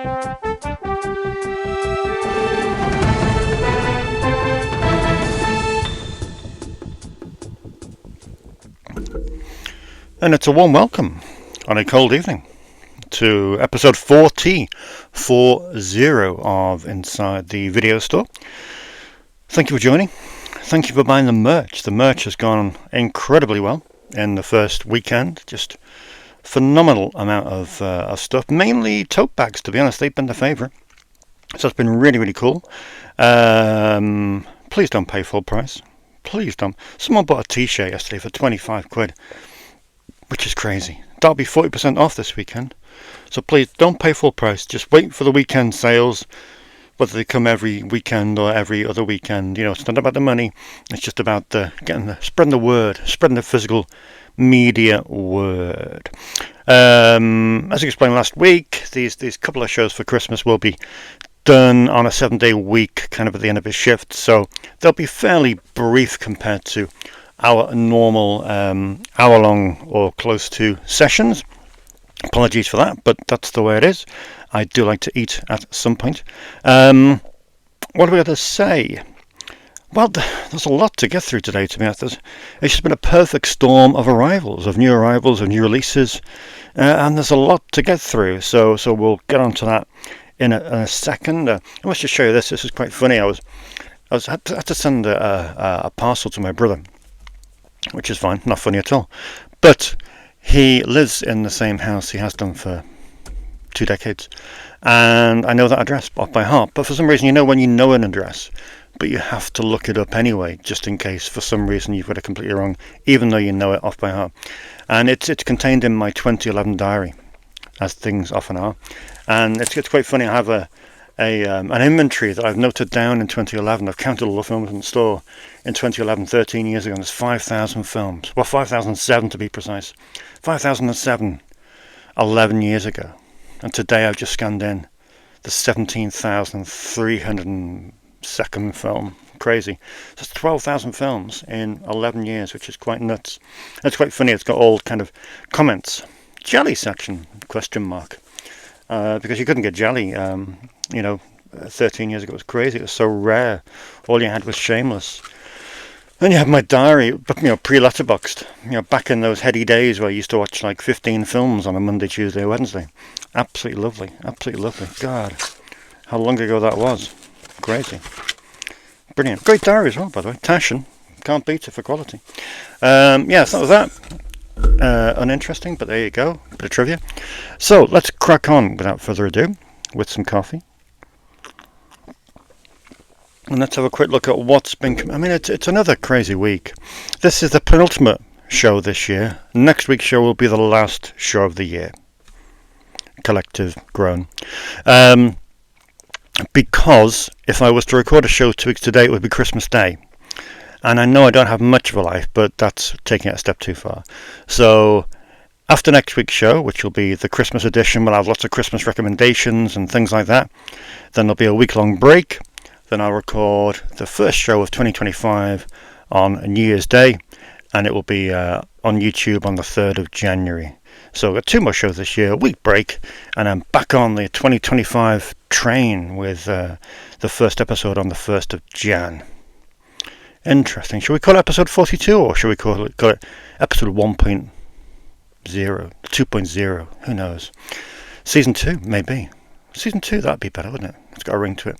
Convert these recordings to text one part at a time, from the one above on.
And it's a warm welcome on a cold evening to episode 40 of Inside the Video Store. Thank you for joining. Thank you for buying the merch. The merch has gone incredibly well in the first weekend. Just phenomenal amount of stuff. Mainly tote bags, to be honest. They've been the favourite. So it's been really, really cool. Please don't pay full price. Please don't. Someone bought a t-shirt yesterday for 25 quid. Which is crazy. That'll be 40% off this weekend. So please don't pay full price. Just wait for the weekend sales. Whether they come every weekend or every other weekend. You know, it's not about the money. It's just about spreading the word. Spreading the physical media word. As I explained last week, these couple of shows for Christmas will be done on a 7-day week, kind of at the end of his shift. So they'll be fairly brief compared to our normal hour-long or close to sessions. Apologies for that, but that's the way it is. I do like to eat at some point. What are we going to say? Well, there's a lot to get through today, to be honest. It's just been a perfect storm of arrivals, of new releases, and there's a lot to get through. So we'll get onto that in a second. I must just show you this. This is quite funny. I had to send a parcel to my brother, which is fine, not funny at all. But he lives in the same house he has done for 2 decades. And I know that address off by heart. But for some reason, you know when you know an address, but you have to look it up anyway, just in case for some reason you've got it completely wrong, even though you know it off by heart. And it's contained in my 2011 diary, as things often are. And it's quite funny. I have an inventory that I've noted down in 2011. I've counted all the films in the store in 2011, 13 years ago, and there's 5,000 films. Well, 5,007 to be precise. 5,007, 11 years ago. And today I've just scanned in the 17,302nd film. Crazy. So it's 12,000 films in 11 years, which is quite nuts. It's quite funny. It's got all kind of comments. Jelly section, question mark. Because you couldn't get jelly, 13 years ago. It was crazy. It was so rare. All you had was Shameless. Then you have my diary, pre-letterboxed. Back in those heady days where I used to watch like 15 films on a Monday, Tuesday, or Wednesday. Absolutely lovely. Absolutely lovely. God, how long ago that was. Crazy. Brilliant. Great diary as well, by the way. Taschen. Can't beat it for quality. So that was that. Uninteresting, but there you go. Bit of trivia. So let's crack on without further ado with some coffee. And let's have a quick look at what's been... it's another crazy week. This is the penultimate show this year. Next week's show will be the last show of the year. Collective groan. Because if I was to record a show 2 weeks today, it would be Christmas Day. And I know I don't have much of a life, but that's taking it a step too far. So after next week's show, which will be the Christmas edition, we'll have lots of Christmas recommendations and things like that. Then there'll be a week-long break. Then I'll record the first show of 2025 on New Year's Day, and it will be on YouTube on the 3rd of January. So I've got 2 more shows this year, a week break, and I'm back on the 2025 train with the first episode on the 1st of Jan. Interesting. Should we call it episode 42, or should we call it episode 1.0, 2.0? Who knows? Season 2, maybe. Season 2, that'd be better, wouldn't it? It's got a ring to it.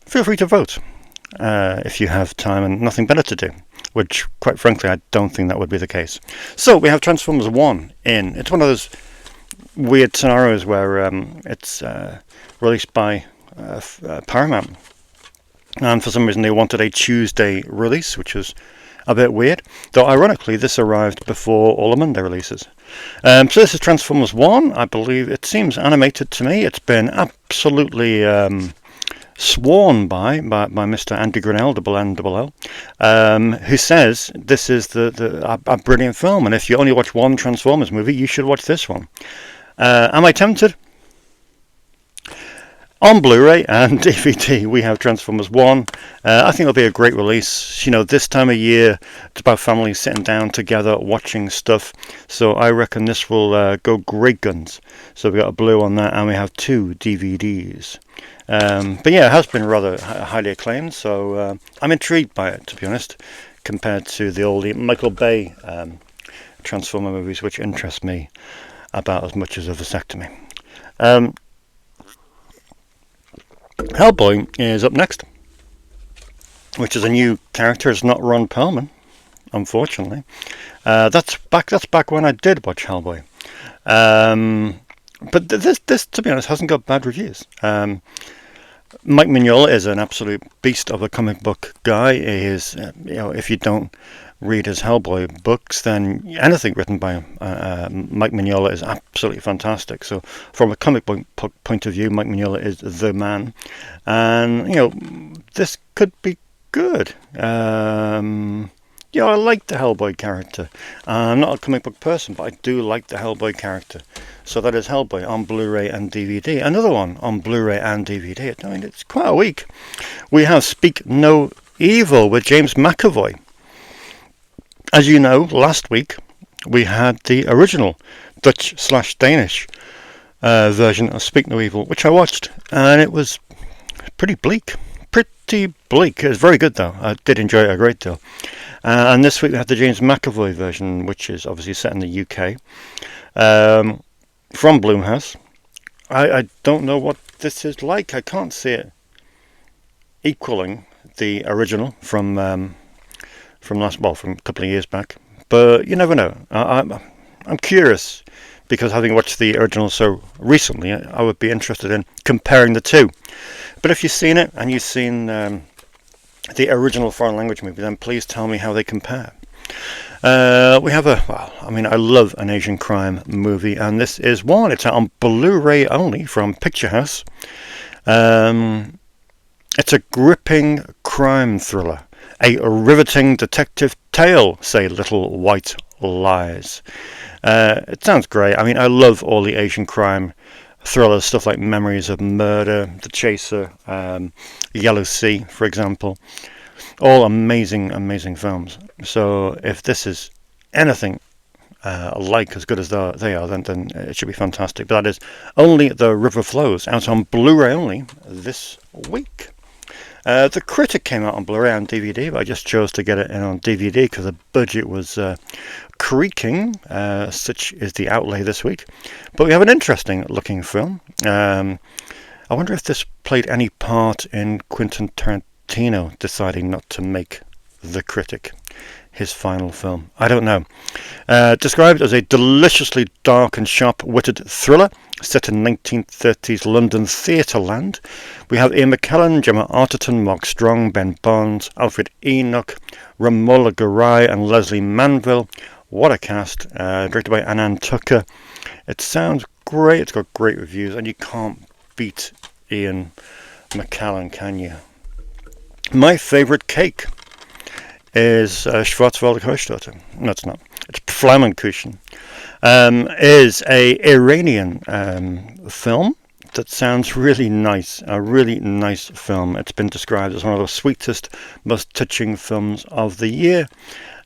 Feel free to vote if you have time and nothing better to do, which, quite frankly, I don't think that would be the case. So we have Transformers 1 in. It's one of those weird scenarios where it's released by Paramount. And for some reason they wanted a Tuesday release, which was a bit weird. Though, ironically, this arrived before all the Monday releases. So this is Transformers 1. I believe it seems animated to me. It's been absolutely... sworn by Mr. Andy Grinnell, LL, who says this is a brilliant film, and if you only watch one Transformers movie, you should watch this one. Am I tempted? On Blu-ray and DVD, we have Transformers 1. I think it'll be a great release. You know, this time of year, it's about families sitting down together watching stuff. So I reckon this will go great guns. So we got a blue on that, and we have 2 DVDs. But yeah, it has been rather highly acclaimed. So I'm intrigued by it, to be honest, compared to the old Michael Bay Transformer movies, which interest me about as much as a vasectomy. Hellboy is up next, which is a new character. It's not Ron Perlman, unfortunately. That's back when I did watch Hellboy. But this, to be honest, hasn't got bad reviews. Mike Mignola is an absolute beast of a comic book guy. He is, if you don't read his Hellboy books, then anything written by Mike Mignola is absolutely fantastic. So from a comic book point of view, Mike Mignola is the man, and this could be good. I like the Hellboy character. I'm not a comic book person, but I do like the Hellboy character. So that is Hellboy on Blu-ray and DVD. Another one on Blu-ray and DVD. I mean, it's quite a week. We have Speak No Evil with James McAvoy. As you know, last week we had the original Dutch/Danish version of Speak No Evil, which I watched, and it was pretty bleak. It was very good, though. I did enjoy it a great deal. And this week we had the James McAvoy version, which is obviously set in the UK, from Blumhouse. I don't know what this is like. I can't see it equaling the original from a couple of years back. But you never know. I'm curious, because having watched the original so recently, I would be interested in comparing the two. But if you've seen it and you've seen the original foreign language movie, then please tell me how they compare. We have I love an Asian crime movie, and this is one. It's out on Blu-ray only from Picture House. It's a gripping crime thriller, a riveting detective tale, say Little White Lies. It sounds great. I mean, I love all the Asian crime thrillers, stuff like Memories of Murder, The Chaser, Yellow Sea, for example. All amazing films. So if this is anything like as good as they are, then it should be fantastic. But that is Only the River Flows, out on Blu-ray only this week. The Critic came out on Blu-ray and DVD, but I just chose to get it in on DVD because the budget was creaking. Such is the outlay this week. But we have an interesting looking film. I wonder if this played any part in Quentin Tarantino deciding not to make The Critic his final film. I don't know. Described as a deliciously dark and sharp-witted thriller set in 1930s London theatre land, we have Ian McKellen, Gemma Arterton, Mark Strong, Ben Barnes, Alfred Enoch, Ramola Garai and Leslie Manville. What a cast. Directed by Anand Tucker. It sounds great. It's got great reviews, and you can't beat Ian McKellen, can you? My favourite cake is Schwarzwälder Kirschtorte. No, it's not. It's Flammkuchen. Is a Iranian film that sounds really nice. A really nice film. It's been described as one of the sweetest, most touching films of the year.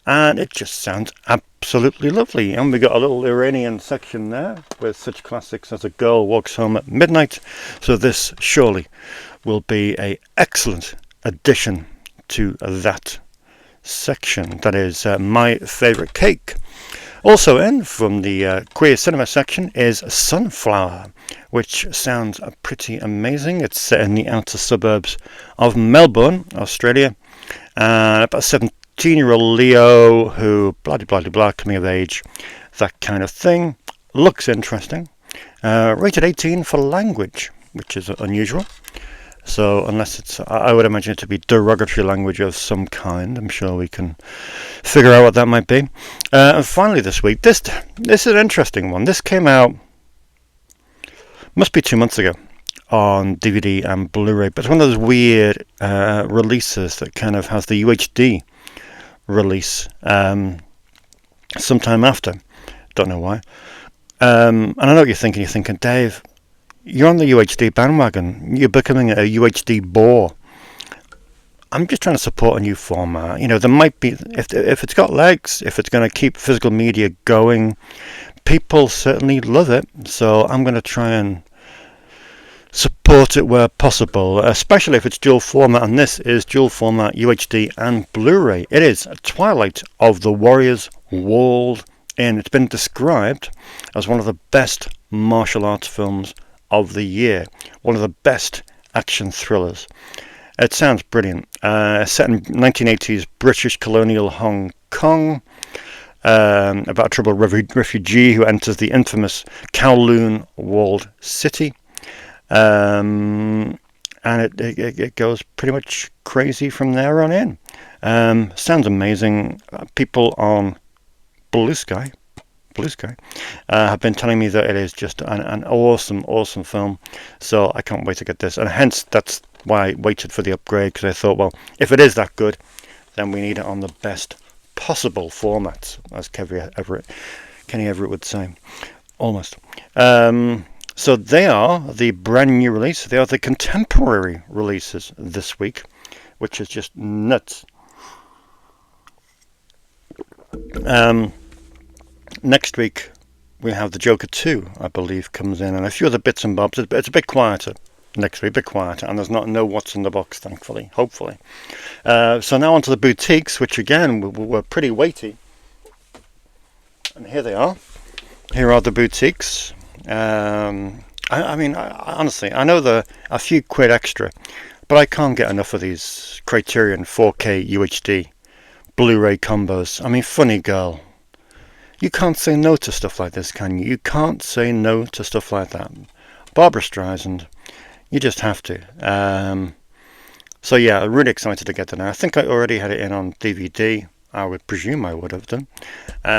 And it just sounds absolutely lovely. And we got a little Iranian section there with such classics as A Girl Walks Home at Midnight. So this surely will be an excellent addition to that section. That is My Favourite Cake. Also in from the queer cinema section is Sunflower, which sounds pretty amazing. It's set in the outer suburbs of Melbourne, Australia. About a 17-year-old Leo who blah blah blah, coming of age, that kind of thing. Looks interesting. Rated 18 for language, which is unusual. So unless I would imagine it to be derogatory language of some kind. I'm sure we can figure out what that might be. And finally this week, this is an interesting one. This came out, must be 2 months ago, on DVD and Blu-ray. But it's one of those weird releases that kind of has the UHD release sometime after. Don't know why. And I know what you're thinking. You're thinking, Dave, you're on the UHD bandwagon. You're becoming a UHD bore. I'm just trying to support a new format. There might be, if it's got legs, if it's going to keep physical media going, people certainly love it. So I'm going to try and support it where possible, especially if it's dual format, and this is dual format UHD and Blu-ray. It is a Twilight of the Warriors Walled In. It's been described as one of the best martial arts films of the year, one of the best action thrillers. It sounds brilliant. Set in 1980s British colonial Hong Kong, about a troubled refugee who enters the infamous Kowloon walled city. And it goes pretty much crazy from there on in. Sounds amazing. People on Blue Sky have been telling me that it is just an awesome film. So I can't wait to get this, and hence that's why I waited for the upgrade, because I thought, well, if it is that good, then we need it on the best possible format, as Kenny Everett would say, almost. So they are the brand new release. They are the contemporary releases this week, which is just nuts. Next week we have the Joker 2, I believe, comes in, and a few other bits and bobs. It's a bit quieter next week, a bit quieter, and there's no what's in the box, thankfully, hopefully. So now onto the boutiques, which again were pretty weighty. And here they are. Here are the boutiques. Honestly, I know they're a few quid extra, but I can't get enough of these Criterion 4K UHD Blu-ray combos. I mean, funny girl. You can't say no to stuff like this, can you? You can't say no to stuff like that. Barbra Streisand. You just have to. So yeah, I'm really excited to get that now. I think I already had it in on DVD. I would presume I would have done.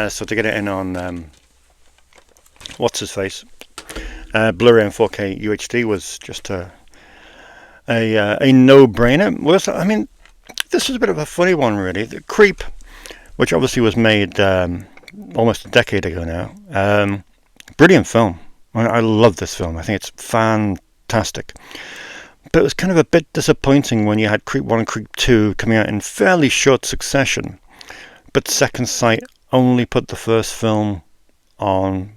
So to get it in on what's his face, Blu-ray and 4K UHD was just a no-brainer. This was a bit of a funny one, really. The Creep, which obviously was made almost a decade ago now. Brilliant film. I love this film. I think it's fantastic. But it was kind of a bit disappointing when you had Creep 1 and Creep 2 coming out in fairly short succession, but Second Sight only put the first film on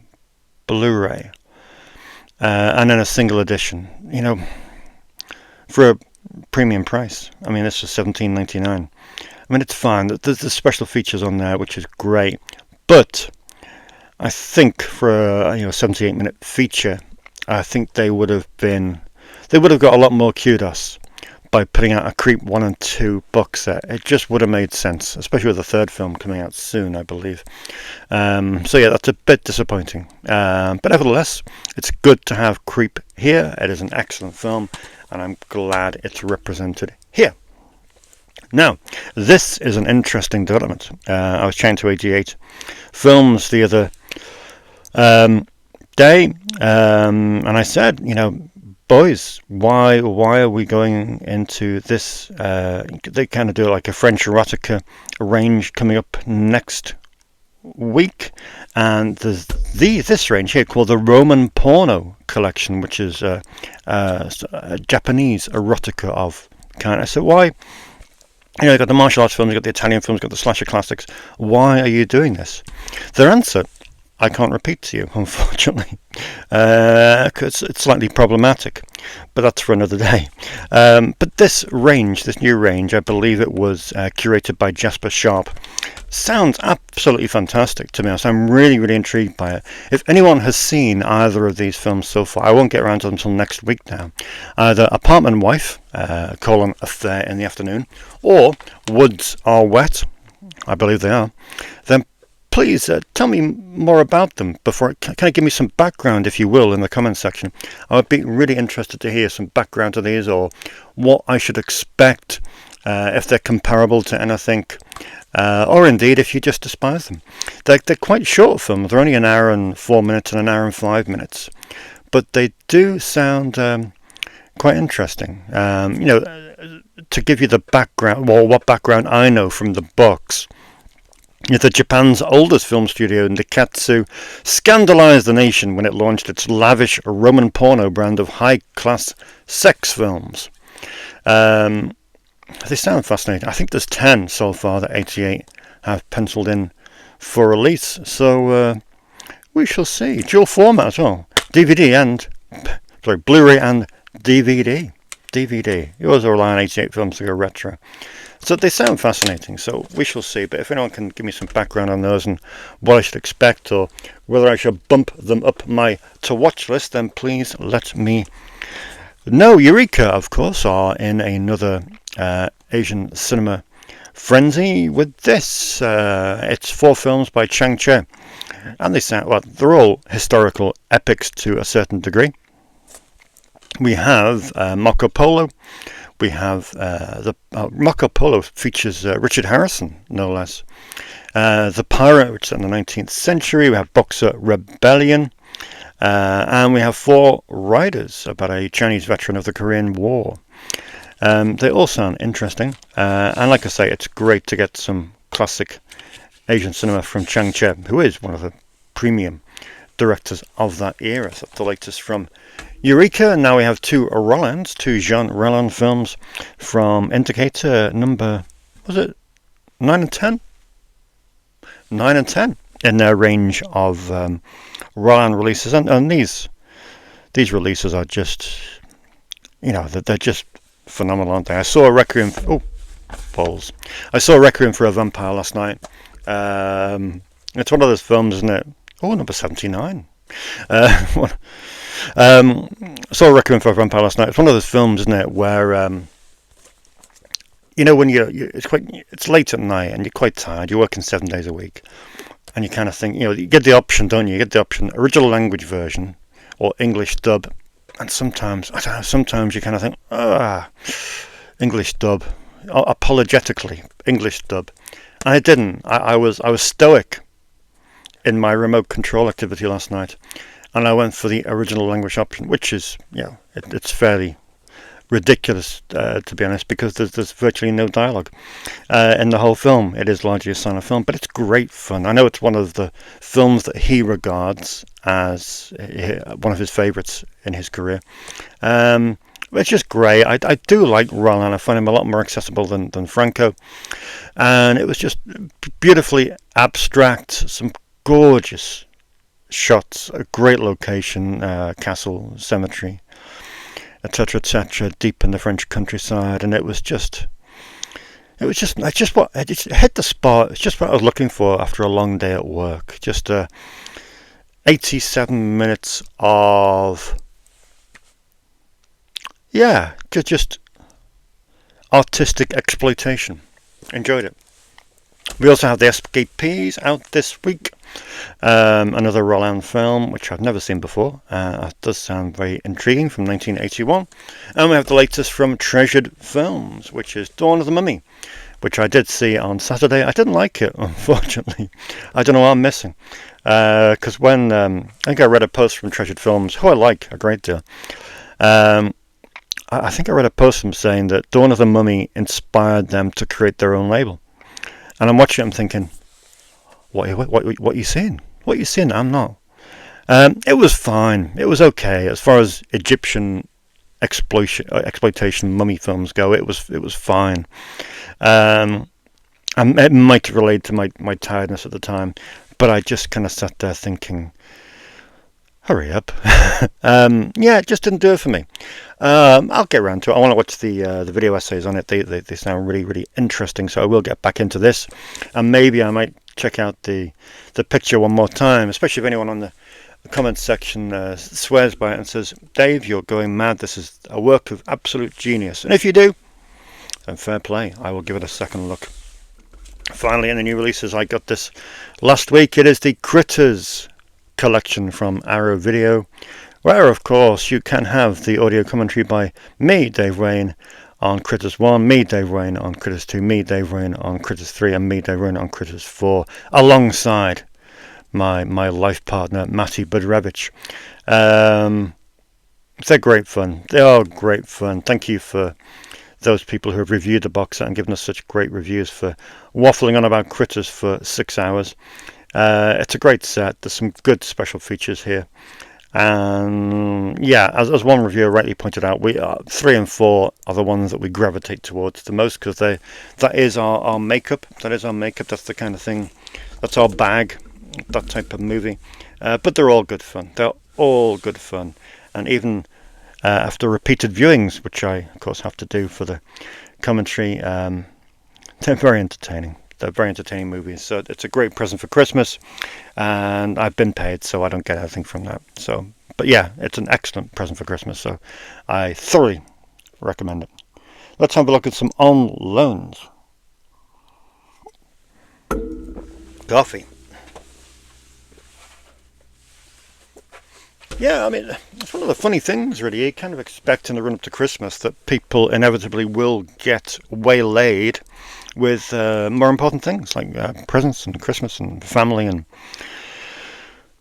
Blu-ray, and in a single edition, for a premium price. This was $17.99. It's fine. There's the special features on there, which is great, but I think for a 78-minute feature, I think they would have got a lot more kudos by putting out a Creep 1 and 2 box set. It just would have made sense, especially with the third film coming out soon, I believe. So yeah, that's a bit disappointing. But nevertheless, it's good to have Creep here. It is an excellent film, and I'm glad it's represented here. Now, this is an interesting development. I was chatting to 88 Films the other day, and I said, boys, why are we going into this? They kind of do like a French erotica range coming up next week, and there's this range here called the Roman Porno Collection, which is a Japanese erotica of kind. I said, why? You've got the martial arts films, you've got the Italian films, you've got the slasher classics. Why are you doing this? Their answer, I can't repeat to you, unfortunately, because it's slightly problematic, but that's for another day. But this new range, I believe it was curated by Jasper Sharp, sounds absolutely fantastic to me. So I'm really, really intrigued by it. If anyone has seen either of these films so far, I won't get around to them until next week now, either Apartment Wife, Affair in the Afternoon, or Woods Are Wet, I believe they are, then please tell me more about them before. Kind of give me some background, if you will, in the comment section. I would be really interested to hear some background to these, or what I should expect, if they're comparable to anything, or indeed if you just despise them. They're quite short films. They're only an hour and 4 minutes and an hour and 5 minutes, but they do sound quite interesting. To give you the background, well, what background I know from the books. The Japan's oldest film studio, Nikatsu, scandalized the nation when it launched its lavish Roman porno brand of high-class sex films. They sound fascinating. I think there's 10 so far that 88 have penciled in for release. So we shall see. Dual format as well. Blu-ray and DVD. Yours are relying on 88 films to go retro. So they sound fascinating, so we shall see. But if anyone can give me some background on those and what I should expect, or whether I should bump them up my to-watch list, then please let me know. Eureka, of course, are in another Asian cinema frenzy with this. It's 4 films by Chang Che, and they sound, well, they're all historical epics to a certain degree. We have Marco Polo. We have Marco Polo features Richard Harrison, no less. The Pirate, which is in the 19th century. We have Boxer Rebellion. And we have 4 Riders, about a Chinese veteran of the Korean War. They all sound interesting. And like I say, it's great to get some classic Asian cinema from Chang Che, who is one of the premium directors of that era. So the latest from Eureka. And now we have 2 Jean Roland films from Indicator number, was it 9 and 10? 9 and 10 in their range of Roland releases. And these releases are just, they're just phenomenal, aren't they? I saw a Requiem for a Vampire last night. It's one of those films, isn't it? Oh, number 79. Saw a Requiem for a Vampire last night. It's one of those films, isn't it, where when it's late at night and you're quite tired. You're working 7 days a week, and you kind of think, you get the option, don't you? You get the option, original language version or English dub. And sometimes, I don't know, sometimes you kind of think, English dub, apologetically English dub. And I didn't. I was stoic in my remote control activity last night, and I went for the original language option, which is, it's fairly ridiculous, to be honest, because there's virtually no dialogue in the whole film. It is largely a silent film, but it's great fun. I know it's one of the films that he regards as one of his favourites in his career. It's just great. I do like Roland. I find him a lot more accessible than Franco, and it was just beautifully abstract, some gorgeous shots, a great location, castle, cemetery, etc., deep in the French countryside, and it hit the spot. It's just what I was looking for after a long day at work. Just 87 minutes of just artistic exploitation. Enjoyed it. We also have The Escapees out this week. Another Roland film, which I've never seen before. It does sound very intriguing, from 1981. And we have the latest from Treasured Films, which is Dawn of the Mummy, which I did see on Saturday. I didn't like it, unfortunately. I don't know what I'm missing. Because when I think I read a post from Treasured Films, who I like a great deal. I think I read a post from saying that Dawn of the Mummy inspired them to create their own label. And I'm watching it, I'm thinking, what are you seeing? What are you seeing? I'm not. It was fine. It was okay. As far as Egyptian exploitation mummy films go, it was fine. It might relate to my tiredness at the time, but I just kind of sat there thinking, hurry up. It just didn't do it for me. I'll get around to it. I want to watch the video essays on it. They sound really, really interesting, so I will get back into this. And maybe I might check out the picture one more time, especially if anyone on the comments section swears by it and says, Dave, you're going mad. This is a work of absolute genius. And if you do, then fair play. I will give it a second look. Finally, in the new releases, I got this last week. It is the Critters collection from Arrow Video, where of course you can have the audio commentary by me, Dave Wain, on Critters 1, me, Dave Wain, on Critters 2, me, Dave Wain, on Critters 3, and me, Dave Wain, on Critters 4, alongside my life partner, Matty Budrevich. They're great fun. They are great fun. Thank you for those people who have reviewed the box set and given us such great reviews for waffling on about Critters for 6 hours. It's a great set. There's some good special features here. And yeah, as one reviewer rightly pointed out, 3 and 4 are the ones that we gravitate towards the most, because that is our makeup. That is our makeup. That's the kind of thing. That's our bag. That type of movie. But they're all good fun. They're all good fun. And even after repeated viewings, which I of course have to do for the commentary, they're very entertaining. They're very entertaining movies, so it's a great present for Christmas, and I've been paid, so I don't get anything from that. So, but yeah, it's an excellent present for Christmas, so I thoroughly recommend it. Let's have a look at some on loans. Coffee. Yeah, I mean, it's one of the funny things, really. You kind of expect in the run-up to Christmas that people inevitably will get waylaid with more important things, like presents and Christmas and family. And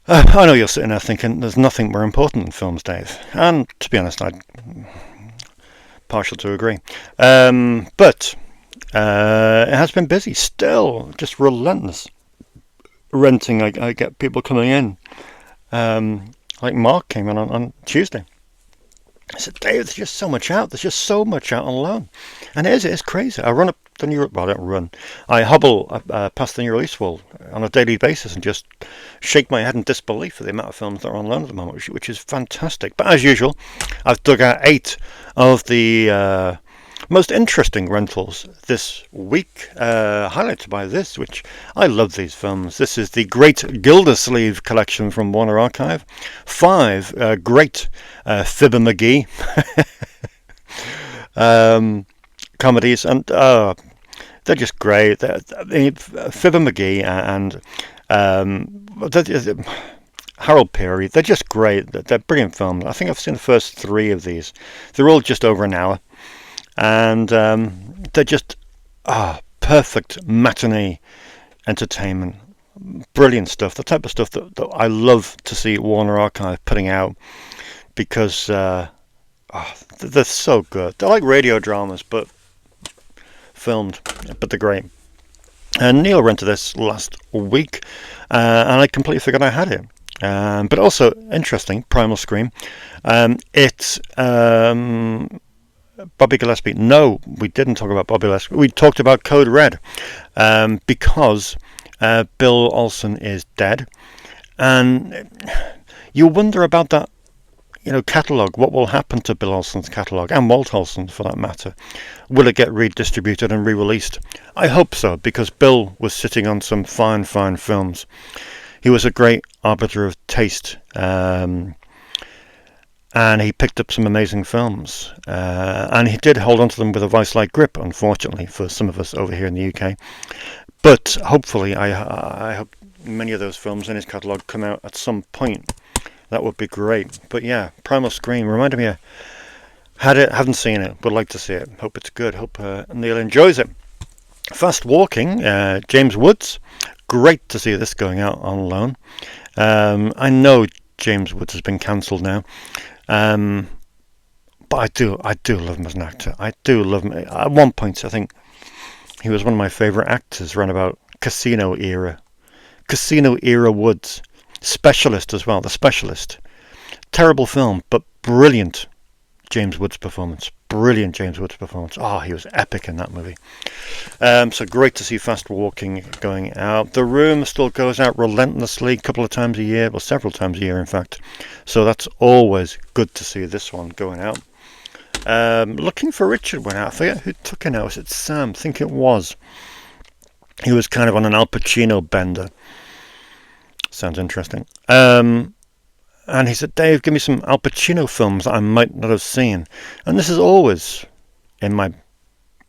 I know you're sitting there thinking, there's nothing more important than films, Dave. And to be honest, I'm partial to agree. But it has been busy still, just relentless renting. I get people coming in. Like Mark came in on Tuesday. I said, Dave, there's just so much out. There's just so much out on loan. And it's crazy. I run up the new... Well, I don't run. I hobble past the new release wall on a daily basis and just shake my head in disbelief at the amount of films that are on loan at the moment, which is fantastic. But as usual, I've dug out 8 of the most interesting rentals this week, highlighted by this, which I love these films. This is the Great Gildersleeve collection from Warner Archive. 5 great Fibber McGee comedies, and they're just great. Fibber McGee and Harold Peary, they're just great. They're brilliant films. I think I've seen the first 3 of these. They're all just over an hour. And they're just perfect matinee entertainment. Brilliant stuff. The type of stuff that I love to see Warner Archive putting out, because they're so good. They're like radio dramas, but filmed. But they're great. And Neil rented this last week, and I completely forgot I had it. But also interesting, Primal Scream. It's Bobby Gillespie. No, we didn't talk about Bobby Gillespie. We talked about Code Red, because Bill Olsen is dead, and you wonder about that, catalogue. What will happen to Bill Olsen's catalogue, and Walt Olsen for that matter? Will it get redistributed and re-released? I hope so, because Bill was sitting on some fine films. He was a great arbiter of taste. And he picked up some amazing films, and he did hold on to them with a vice-like grip, unfortunately, for some of us over here in the UK. But hopefully, I hope many of those films in his catalogue come out at some point. That would be great. But yeah, Primal Scream reminded me. Haven't seen it, would like to see it. Hope it's good. Hope Neil enjoys it. Fast Walking, James Woods. Great to see this going out on loan. I know James Woods has been cancelled now. But I do love him as an actor. I do love him. At one point, I think he was one of my favourite actors around about Casino era Woods. Specialist as well, The Specialist. Terrible film, but brilliant James Woods performance. Oh, he was epic in that movie. So great to see Fast Walking going out. The Room still goes out relentlessly, a couple of times a year, well, several times a year, in fact. So that's always good to see this one going out. Looking for Richard went out. I forget who took it out. Was it Sam? I think it was. He was kind of on an Al Pacino bender. Sounds interesting. And he said, Dave, give me some Al Pacino films that I might not have seen. And this is always in my,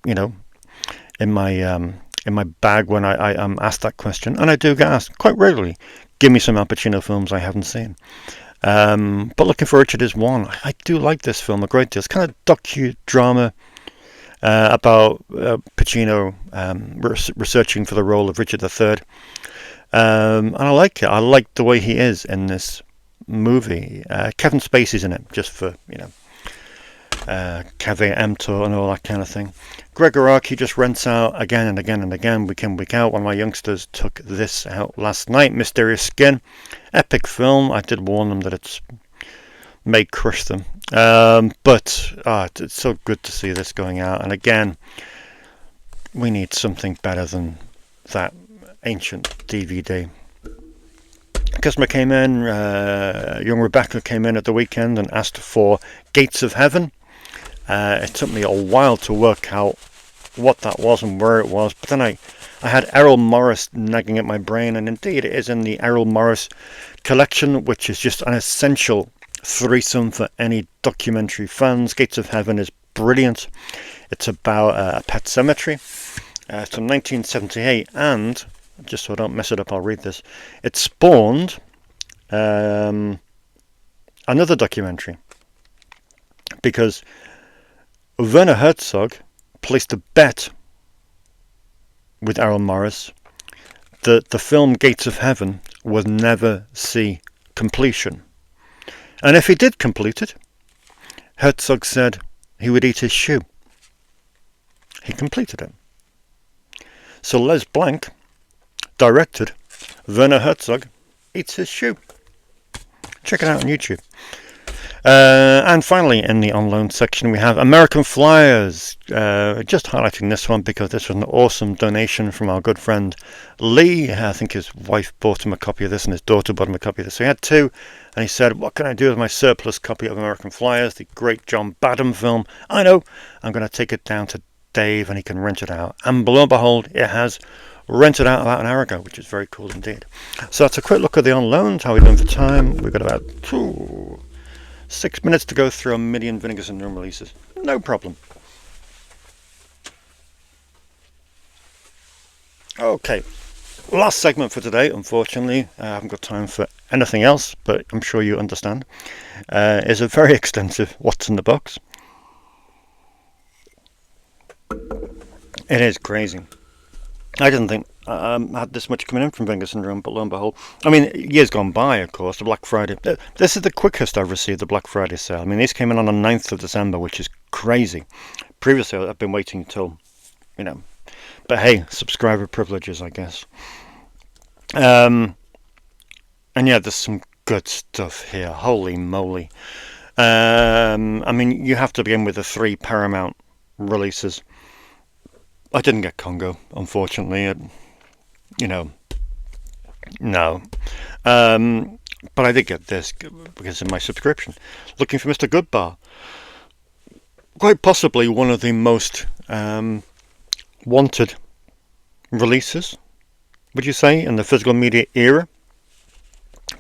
in my bag when I am asked that question. And I do get asked quite regularly, give me some Al Pacino films I haven't seen. But Looking for Richard is one. I do like this film a great deal. It's kind of docudrama about Pacino researching for the role of Richard III. And I like it. I like the way he is in this movie. Kevin Spacey's in it, just for Cave Emptor and all that kind of thing. Gregor Archie just rents out again and again and again, week in, week out. One of my youngsters took this out last night, Mysterious Skin. Epic film. I did warn them that it's may crush them. But it's so good to see this going out. And again, we need something better than that ancient DVD. Customer came in, young Rebecca came in at the weekend and asked for Gates of Heaven. It took me a while to work out what that was and where it was, but then I had Errol Morris nagging at my brain, and indeed it is in the Errol Morris collection, which is just an essential threesome for any documentary fans. Gates of Heaven is brilliant. It's about a pet cemetery. It's from 1978, and just so I don't mess it up, I'll read this. It spawned another documentary, because Werner Herzog placed a bet with Errol Morris that the film Gates of Heaven would never see completion. And if he did complete it, Herzog said he would eat his shoe. He completed it. So Les Blanc directed Werner Herzog eats his shoe. Check it out on YouTube. And finally, in the on loan section, we have American Flyers. Just highlighting this one because this was an awesome donation from our good friend Lee. I think his wife bought him a copy of this and his daughter bought him a copy of this. So he had two, and he said, what can I do with my surplus copy of American Flyers, the great John Badham film? I know, I'm going to take it down to Dave and he can rent it out. And lo and behold, it has rented out about an hour ago, which is very cool indeed. So that's a quick look at the on loans. How are we doing for time? We've got about 6 minutes to go through a million Vinegar Syndrome releases. No problem. Okay, last segment for today. Unfortunately, I haven't got time for anything else, but I'm sure you understand. Is a very extensive What's in the Box. It is crazy. I didn't think I had this much coming in from Vinegar Syndrome, but lo and behold. I mean, years gone by, of course, the Black Friday. This is the quickest I've received the Black Friday sale. I mean, these came in on the 9th of December, which is crazy. Previously, I've been waiting until, But hey, subscriber privileges, I guess. And yeah, there's some good stuff here. Holy moly. I mean, you have to begin with the 3 Paramount releases. I didn't get Congo, unfortunately. No. But I did get this because of my subscription. Looking for Mr. Goodbar. Quite possibly one of the most wanted releases, would you say, in the physical media era.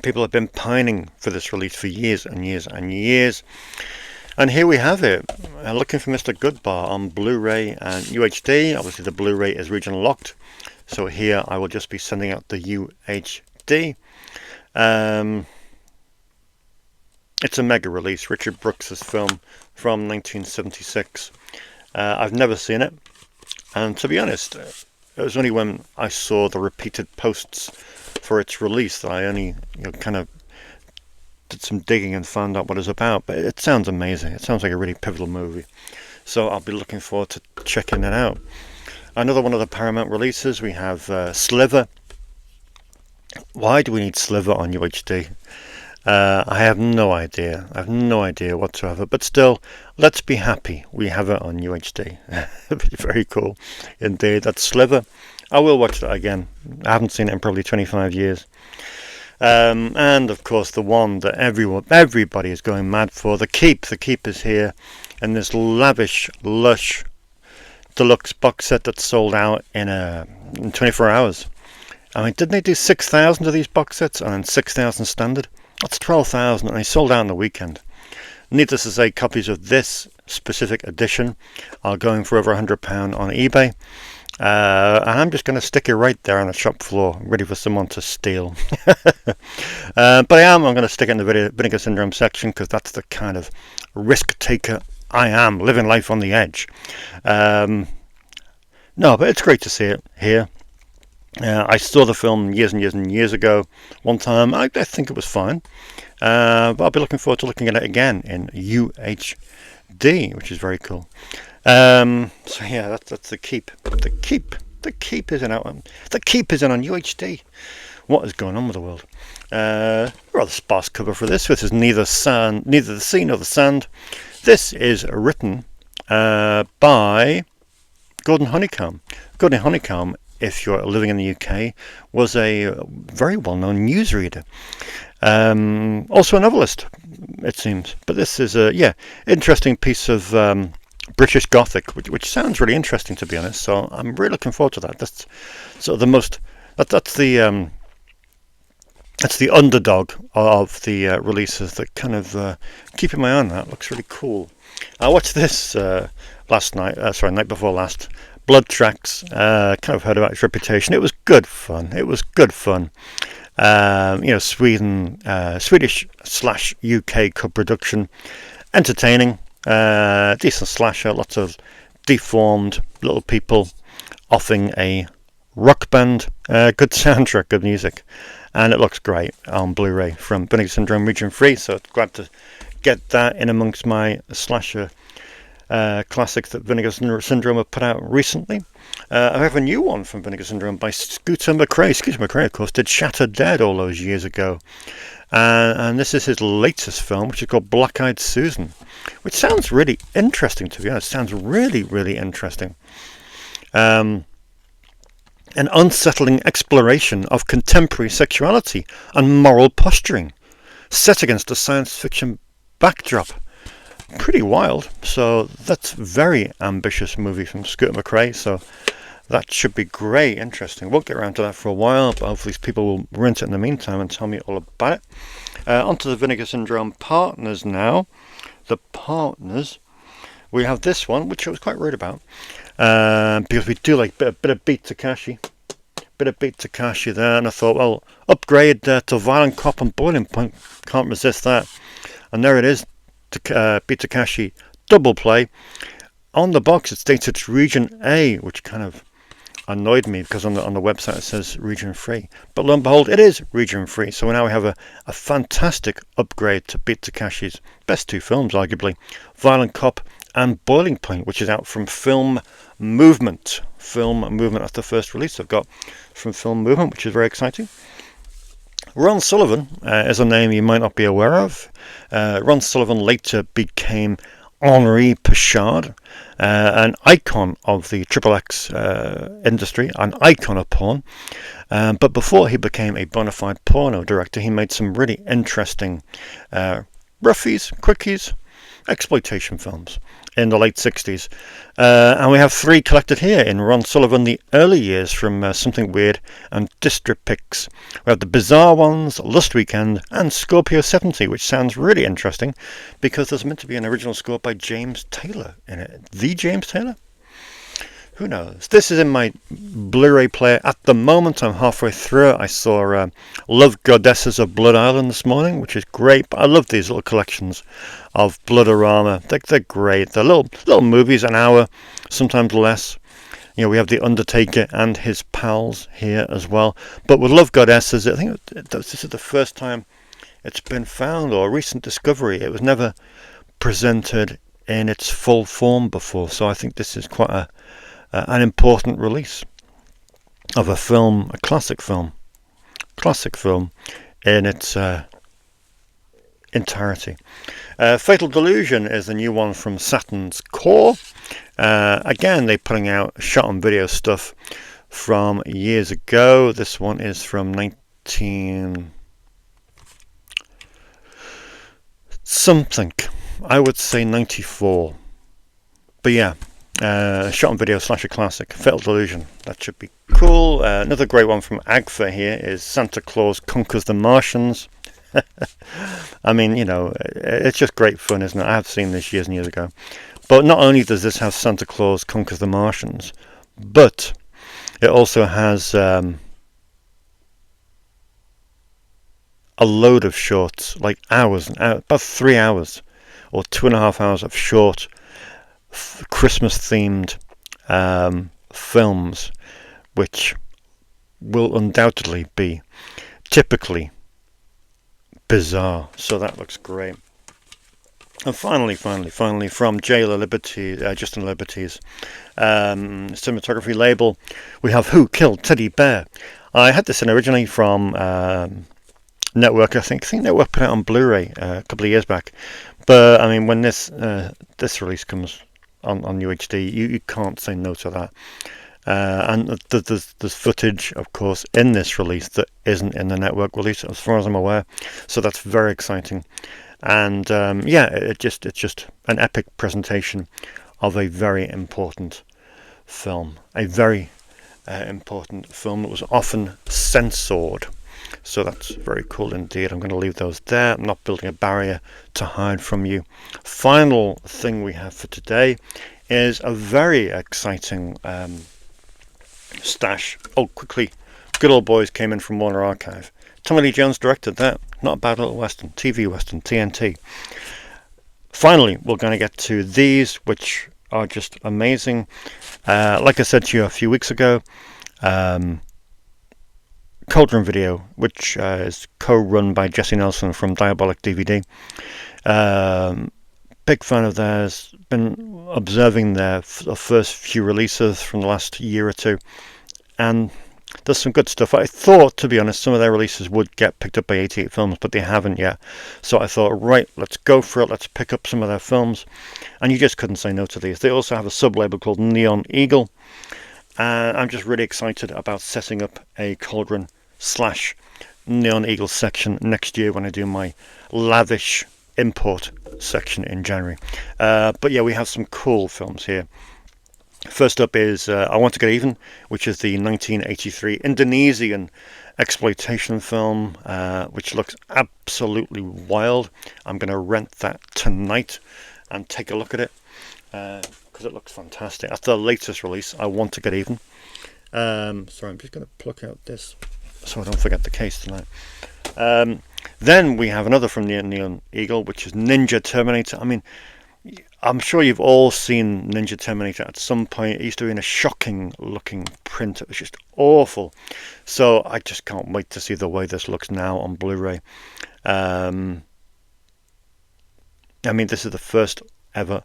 People have been pining for this release for years and years and years. And here we have it. Looking for Mr. Goodbar on Blu-ray and UHD. Obviously the Blu-ray is region locked, so here I will just be sending out the UHD. It's a mega release. Richard Brooks' film from 1976. I've never seen it, and to be honest, it was only when I saw the repeated posts for its release that I only kind of did some digging and found out what it's about. But it sounds amazing. It sounds like a really pivotal movie, so I'll be looking forward to checking it out. Another one of the Paramount releases, we have Sliver. Why do we need Sliver on UHD? I have no idea. I have no idea whatsoever. But still, let's be happy we have it on UHD. Very cool indeed. That's Sliver. I will watch that again. I haven't seen it in probably 25 years. And of course the one that everybody is going mad for, The Keep. The Keep is here in this lavish, lush deluxe box set that's sold out in 24 hours. I mean, didn't they do 6,000 of these box sets and then 6,000 standard? That's 12,000, and they sold out on the weekend. Needless to say, copies of this specific edition are going for over £100 on eBay. And I'm just going to stick it right there on the shop floor, ready for someone to steal. But I'm going to stick it in the Vinegar Syndrome section, because that's the kind of risk taker I am, living life on the edge. No, but it's great to see it here. I saw the film years and years and years ago. One time, I think it was fine. But I'll be looking forward to looking at it again in UHD, which is very cool. So yeah, that's the keep. The keep isn't out. The keep isn't on UHD. What is going on with the world? Rather sparse cover for this. This is neither the sea nor the sand. This is written by Gordon Honeycomb. Gordon Honeycomb, if you're living in the UK, was a very well-known newsreader. Also a novelist, it seems. But this is a interesting piece of British Gothic, which sounds really interesting, to be honest. So I'm really looking forward to that. That's sort of the most. That's the underdog of the releases that kind of keeping my eye on that. Looks really cool. I watched this night before last. Blood Tracks. Kind of heard about its reputation. It was good fun. Swedish/UK co-production, entertaining, decent slasher, lots of deformed little people offing a rock band, good soundtrack, good music, and it looks great on Blu-ray from Vinegar Syndrome Region Free. So glad to get that in amongst my slasher classics that Vinegar Syndrome have put out recently. I have a new one from Vinegar Syndrome by Scooter McRae. Scooter McRae, of course, did Shatter Dead all those years ago. And this is his latest film, which is called Black Eyed Susan, which sounds really interesting, to be honest. Sounds really, really interesting. An unsettling exploration of contemporary sexuality and moral posturing, set against a science fiction backdrop. Pretty wild. So that's a very ambitious movie from Scooter McRae. So that should be great, interesting. Won't get around to that for a while, but hopefully people will rent it in the meantime and tell me all about it. Onto the Vinegar Syndrome partners now. The partners. We have this one, which I was quite worried about, because we do like a bit of Beat Takashi. Bit of Beat Takashi there, and I thought, well, upgrade to Violent Cop and Boiling Point. Can't resist that. And there it is. Beat Takashi double play. On the box it's dated Region A, which kind of annoyed me because on the website it says Region Free, but lo and behold it is Region Free. So now we have a fantastic upgrade to Beat Takashi's best two films, arguably, Violent Cop and Boiling Point, which is out from Film Movement. That's the first release I've got from Film Movement, which is very exciting. Ron Sullivan is a name you might not be aware of. Ron Sullivan later became Henri Pichard, an icon of the XXX industry, an icon of porn. But before he became a bona fide porno director, he made some really interesting roughies, quickies, exploitation films in the late 60s. And we have three collected here in Ron Sullivan, the early years from Something Weird and District Pics. We have the bizarre ones, Lust Weekend and Scorpio 70, which sounds really interesting because there's meant to be an original score by James Taylor in it. The James Taylor? Who knows? This is in my Blu-ray player at the moment. I'm halfway through it. I saw Love Goddesses of Blood Island this morning, which is great. But I love these little collections of Bloodorama. They're great. They're little movies, an hour, sometimes less. You know, we have The Undertaker and his pals here as well. But with Love Goddesses, I think this is the first time it's been found, or a recent discovery. It was never presented in its full form before. So I think this is quite an important release of a film, a classic film in its entirety. Fatal Delusion is the new one from Saturn's Core. Again, they're putting out shot on video stuff from years ago. This one is from 19 something, I would say 94, but yeah. Shot on video slasher classic, Fatal Delusion. That should be cool. Another great one from Agfa here is Santa Claus Conquers the Martians. I mean, you know, it's just great fun, isn't it? I have seen this years and years ago. But not only does this have Santa Claus Conquers the Martians, but it also has a load of shorts, like hours and hours, about 3 hours or 2.5 hours of short Christmas themed films, which will undoubtedly be typically bizarre. So that looks great. And finally, from Justin Liberty's cinematography label, we have Who Killed Teddy Bear. I had this in originally from Network. I think Network put it on Blu-ray a couple of years back. But I mean, when this release comes on UHD, you can't say no to that. And there's footage, of course, in this release that isn't in the Network release, as far as I'm aware. So that's very exciting. And it's just an epic presentation of a very important film. A very important film that was often censored. So that's very cool indeed. I'm going to leave those there. I'm not building a barrier to hide from you. Final thing we have for today is a very exciting stash. Oh, quickly, Good Old Boys came in from Warner Archive. Tommy Lee Jones directed that. Not a bad little western, TV western, TNT. Finally, we're going to get to these, which are just amazing. Like I said to you a few weeks ago, Cauldron Video, which is co-run by Jesse Nelson from Diabolic DVD. Big fan of theirs. Been observing their first few releases from the last year or two, and there's some good stuff. I thought, to be honest, some of their releases would get picked up by 88 Films, but they haven't yet. So I thought, right, let's go for it. Let's pick up some of their films, and you just couldn't say no to these. They also have a sub-label called Neon Eagle, and I'm just really excited about setting up a Cauldron / Neon Eagle section next year when I do my lavish import section in January. But yeah, we have some cool films here. First up is I Want to Get Even, which is the 1983 Indonesian exploitation film, which looks absolutely wild. I'm going to rent that tonight and take a look at it because it looks fantastic. That's the latest release, I Want to Get Even. Sorry, I'm just going to pluck out this so I don't forget the case tonight. Then we have another from Neon Eagle, which is Ninja Terminator. I mean, I'm sure you've all seen Ninja Terminator at some point. It used to be in a shocking looking print. It was just awful. So I just can't wait to see the way this looks now on Blu-ray. I mean, this is the first ever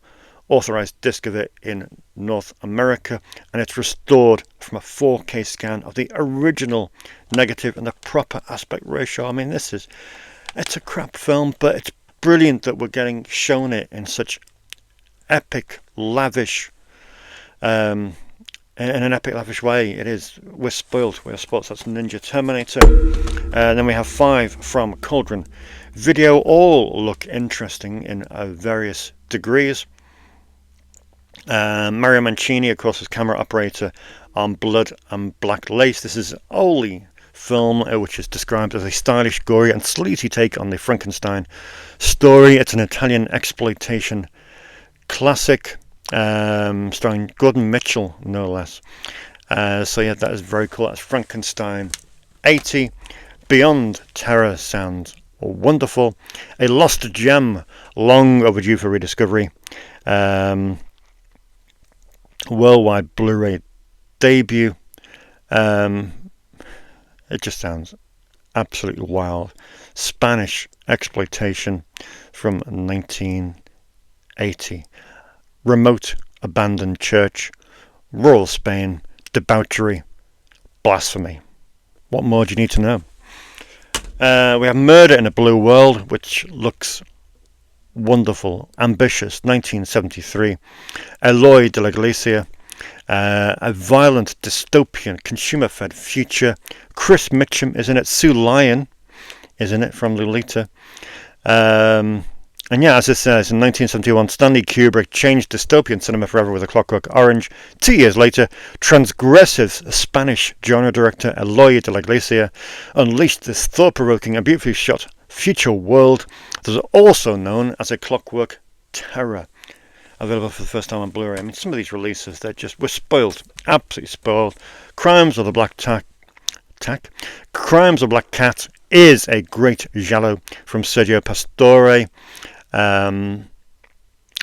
authorized disc of it in North America, and it's restored from a 4K scan of the original negative and the proper aspect ratio. I mean, it's a crap film, but it's brilliant that we're getting shown it in such epic, lavish, in an epic, lavish way. It is. We're spoiled. We're spoiled. So that's Ninja Terminator. And then we have 5 from Cauldron Video. All look interesting in various degrees. Mario Mancini, of course, is camera operator on Blood and Black Lace. This is only film which is described as a stylish, gory and sleazy take on the Frankenstein story. It's an Italian exploitation classic, starring Gordon Mitchell, no less. So yeah, that is very cool. That's Frankenstein 80. Beyond Terror sounds wonderful. A lost gem, long overdue for rediscovery. Worldwide Blu-ray debut. It just sounds absolutely wild. Spanish exploitation from 1980. Remote abandoned church, rural Spain, debauchery, blasphemy. What more do you need to know? We have Murder in a Blue World, which looks wonderful, ambitious, 1973. Eloy de la Iglesia, a violent, dystopian, consumer-fed future. Chris Mitchum is in it. Sue Lyon is in it from Lolita. And yeah, as it says, in 1971, Stanley Kubrick changed dystopian cinema forever with A Clockwork Orange. 2 years later, transgressive Spanish genre director Eloy de la Iglesia unleashed this thought-provoking and beautifully shot future world that is also known as A Clockwork Terror. Available for the first time on Blu-ray. I mean, some of these releases, we're spoiled, absolutely spoiled. Crimes of the Black Crimes of Black Cat is a great giallo from Sergio Pastore,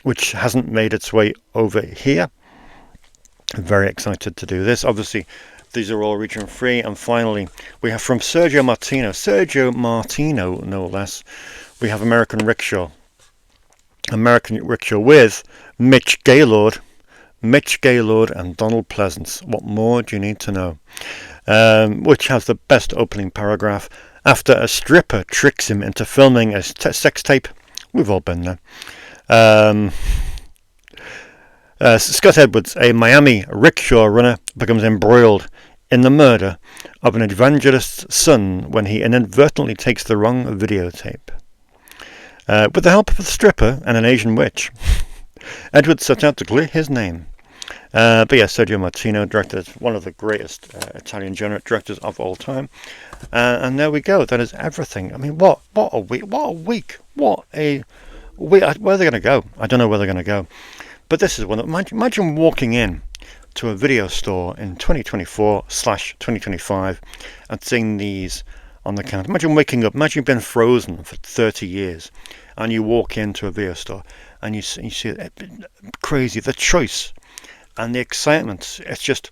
which hasn't made its way over here. I'm very excited to do this. Obviously, These are all region free. And finally, we have from Sergio Martino, no less. We have American Rickshaw with Mitch Gaylord and Donald Pleasance. What more do you need to know? Which has the best opening paragraph. After a stripper tricks him into filming a sex tape. We've all been there. Scott Edwards, a Miami rickshaw runner, becomes embroiled in the murder of an evangelist's son when he inadvertently takes the wrong videotape. With the help of a stripper and an Asian witch, Edwards sets out to clear his name. But yeah, Sergio Martino directed one of the greatest Italian genre directors of all time. And there we go. That is everything. I mean, what a week. What a week. What a week. Where are they going to go? I don't know where they're going to go. But this is one. Imagine walking in to a video store in 2024/2025 and seeing these on the counter. Imagine waking up. Imagine you've been frozen for 30 years and you walk into a video store and you see it. Crazy. The choice and the excitement. It's just,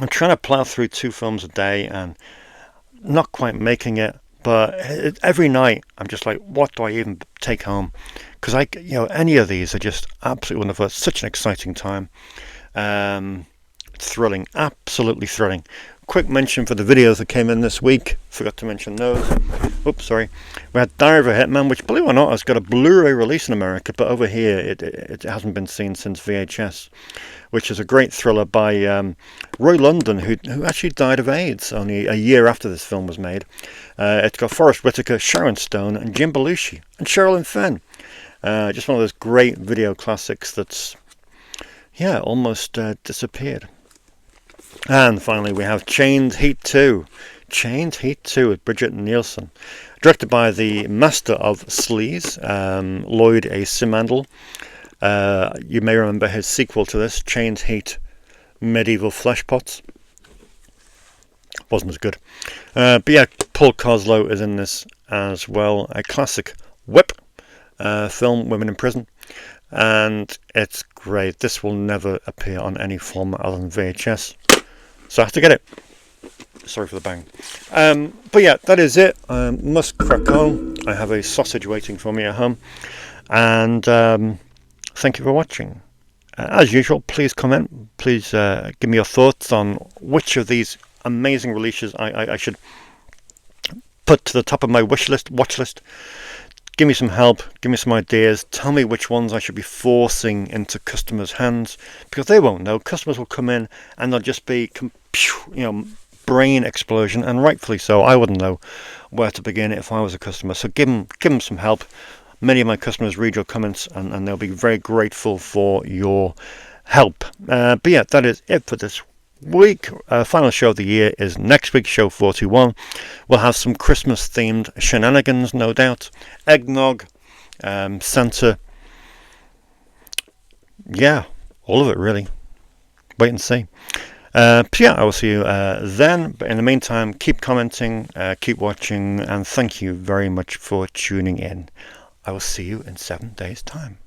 I'm trying to plow through 2 films a day and not quite making it. But every night I'm just like, what do I even take home? Because any of these are just absolutely wonderful. It's such an exciting time. Thrilling, absolutely thrilling. Quick mention for the videos that came in this week. Forgot to mention those. Oops, sorry. We had Diary of a Hitman, which, believe it or not, has got a Blu-ray release in America, but over here it hasn't been seen since VHS, which is a great thriller by Roy London, who actually died of AIDS only a year after this film was made. It's got Forrest Whitaker, Sharon Stone, and Jim Belushi, and Sherilyn Fenn. Just one of those great video classics that's, almost disappeared. And finally, we have Chained Heat 2. Chained Heat 2 with Bridget Nielsen. Directed by the master of sleaze, Lloyd A. Simandl. You may remember his sequel to this, Chained Heat Medieval Fleshpots. Wasn't as good. But yeah, Paul Koslow is in this as well. A classic whip film, Women in Prison. And it's great. This will never appear on any format other than VHS. So I have to get it. Sorry for the bang. But yeah, that is it. Must crack on. I have a sausage waiting for me at home. And thank you for watching. As usual, please comment. Please give me your thoughts on which of these amazing releases I should put to the top of my watch list. Give me some help. Give me some ideas. Tell me which ones I should be forcing into customers' hands, because they won't know. Customers will come in and they'll just be, brain explosion, and rightfully so. I wouldn't know where to begin if I was a customer. So give them some help. Many of my customers read your comments and they'll be very grateful for your help. But yeah, that is it for this week. Final show of the year is next week, show 41. We'll have some Christmas themed shenanigans, no doubt. Eggnog, Santa. Yeah, all of it really. Wait and see. But yeah, I will see you then. But in the meantime, keep commenting, keep watching, and thank you very much for tuning in. I will see you in 7 days' time.